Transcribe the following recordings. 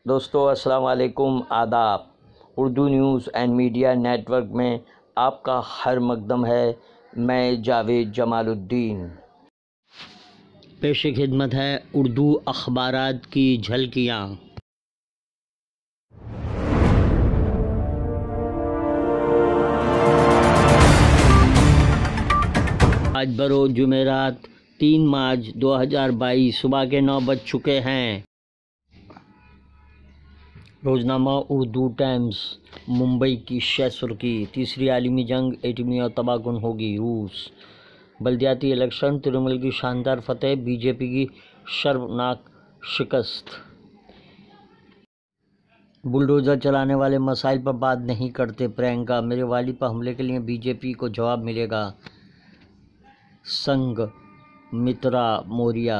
दोस्तों अस्सलाम वालेकुम, आदाब। Urdu news and media network में आपका हर मकदम है। मैं जावेद जमालुद्दीन। पेश खिदमत है उर्दू अखबारात की झलकियाँ। आज बरोज़ जुमेरात 3 मार्च 2022 सुबह के 9 बज चुके हैं। रोज़नामा उर्दू टाइम्स। मुंबई की शह सुर्खी, तीसरी आलमी जंग एटमी और तबाहकुन होगी रूस। बल्दियाती इलेक्शन, तृणमूल की शानदार फतेह, बीजेपी की शर्मनाक शिकस्त। बुलडोज़र चलाने वाले मसाइल पर बात नहीं करते प्रियंका, मेरे वालिद पर हमले के लिए बीजेपी को जवाब मिलेगा। संघमित्रा मौर्या।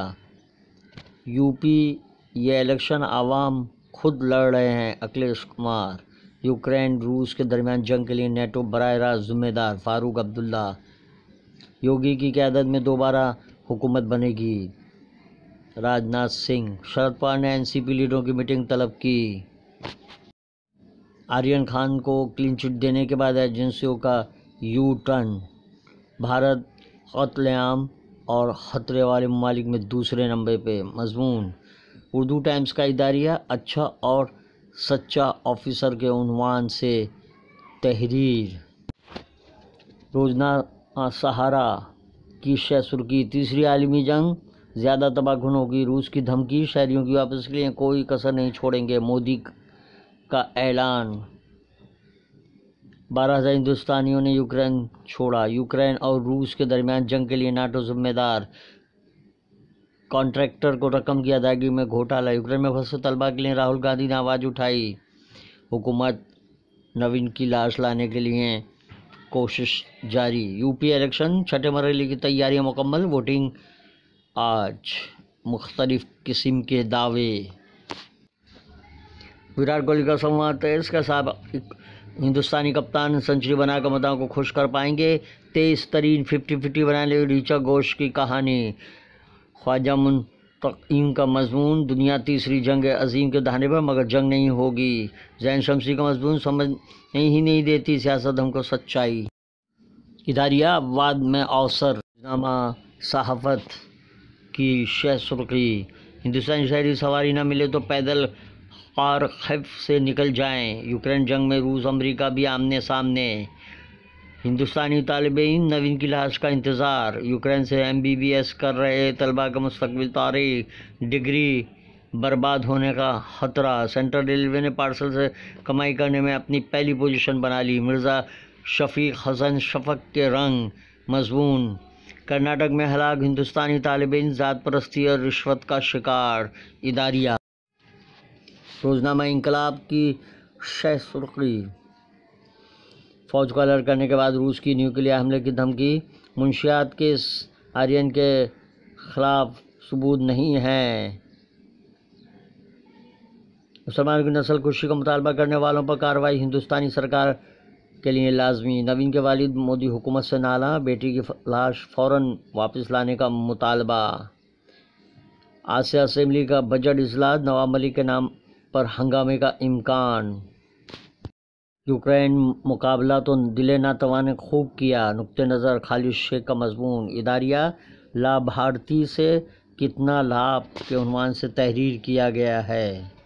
यूपी, ये इलेक्शन आवाम खुद लड़ रहे हैं, अखिलेश कुमार। यूक्रेन रूस के दरमियान जंग के लिए नेटो बराह रास्त जिम्मेदार, फारूक अब्दुल्ला। योगी की क़यादत में दोबारा हुकूमत बनेगी, राजनाथ सिंह। शरद पवार ने एनसीपी लीडरों की मीटिंग तलब की। आर्यन खान को क्लीन चिट देने के बाद एजेंसियों का यू टर्न। भारत क़त्लेआम और ख़तरे वाले ममालिक में दूसरे नंबर पे। मज़मून उर्दू टाइम्स का इदारिया, अच्छा और सच्चा ऑफिसर के उन्वान से तहरीर। रोज़नामा सहारा की शह सुर्खी, तीसरी आलमी जंग ज़्यादा तबाहकुन होगी, रूस की धमकी, शहरियों की वापसी के लिए कोई कसर नहीं छोड़ेंगे, मोदी का ऐलान। 12,000 हिंदुस्तानियों ने यूक्रेन छोड़ा। यूक्रेन और रूस के दरमियान जंग के लिए नाटो जिम्मेदार, कॉन्ट्रैक्टर को रकम की अदायगी में घोटाला। यूक्रेन में फंसे तलबा के लिए राहुल गांधी ने आवाज़ उठाई। हुकूमत नवीन की लाश लाने के लिए कोशिश जारी। यूपी इलेक्शन छठे मरहले की तैयारियां मुकम्मल, वोटिंग आज। मुख्तलिफ किस्म के दावे। विराट कोहली का संवाद तेज का साहब, हिंदुस्तानी कप्तान सेंचुरी बनाकर मदाओं को खुश कर पाएंगे। तेज तरीन 50-50 बनाने ऋचा घोष की कहानी। ख्वाजा मुंतकीम का मजमून, दुनिया तीसरी जंग अजीम के दहाने पर मगर जंग नहीं होगी। जैन शमसी का मजमून, समझ ही नहीं देती सियासत हमको सच्चाई। इदारिया वाद में अवसर। नामा सहाफ़त की शह सुर्खी, हिंदुस्तानी शहरी सवारी न मिले तो पैदल ख़ैफ से निकल जाएं। यूक्रेन जंग में रूस अमेरिका भी आमने सामने। हिंदुस्तानी तालिबीन नवीन की लाश का इंतज़ार। यूक्रेन से MBBS कर रहे तलबा का मुस्तकबिल तारीख, डिग्री बर्बाद होने का ख़तरा। सेंट्रल रेलवे ने पार्सल से कमाई करने में अपनी पहली पोजीशन बना ली। मिर्ज़ा शफ़ीक हसन शफ़क़ के रंग। मज़मून कर्नाटक में हलाक हिंदुस्तानी तालिबीन ज़ात परस्ती और रिश्वत का शिकार। इदारिया रोज़नामा इंकलाब की शह सुर्खी, फ़ौज को अलर्ट करने के बाद रूस की न्यूक्लियर हमले की धमकी। मुंशियात केस आर्यन के खिलाफ सबूत नहीं है। मुसलमानों की नस्ल कुशी का मुतालबा करने वालों पर कार्रवाई हिंदुस्तानी सरकार के लिए लाजमी। नवीन के वालिद मोदी हुकूमत से नाला, बेटी की लाश फ़ौरन वापस लाने का मुतालबा। आज से असेंबली का बजट इजलास, नवाब मलिक के नाम पर हंगामे का इम्कान। यूक्रेन मुकाबला तो दिले नातवा ने खूब किया, नुक्ते नज़र खालिद शेख का मजमून। इदारिया लाभार्थी से कितना लाभ के उन्वान से तहरीर किया गया है।